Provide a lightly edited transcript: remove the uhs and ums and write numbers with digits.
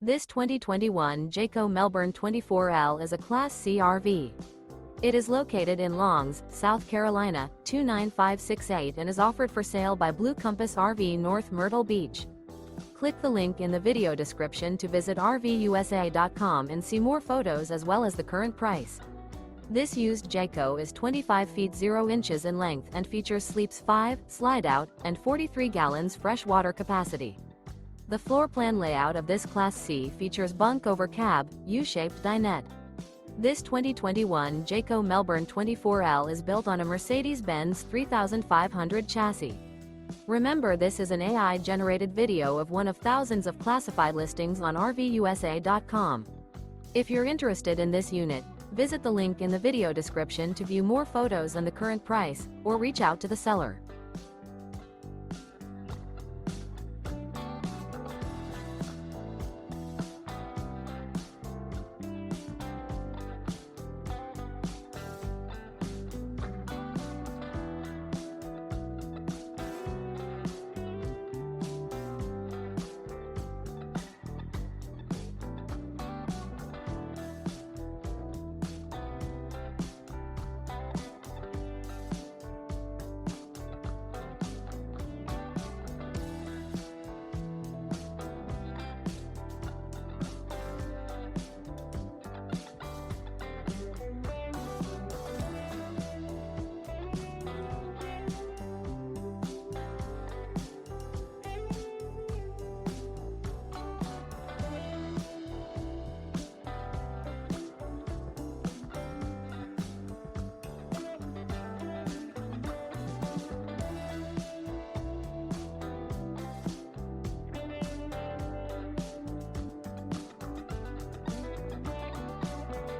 This 2021 Jayco Melbourne 24L is a Class C RV. It is located in Longs, South Carolina, 29568 and is offered for sale by Blue Compass RV North Myrtle Beach. Click the link in the video description to visit RVUSA.com and see more photos as well as the current price. This used Jayco is 25 feet 0 inches in length and features sleeps 5, slide-out, and 43 gallons fresh water capacity. The floor plan layout of this Class C features bunk over cab, U-shaped dinette. This 2021 Jayco Melbourne 24L is built on a Mercedes-Benz 3500 chassis. Remember, this is an AI-generated video of one of thousands of classified listings on RVUSA.com. If you're interested in this unit, visit the link in the video description to view more photos and the current price, or reach out to the seller.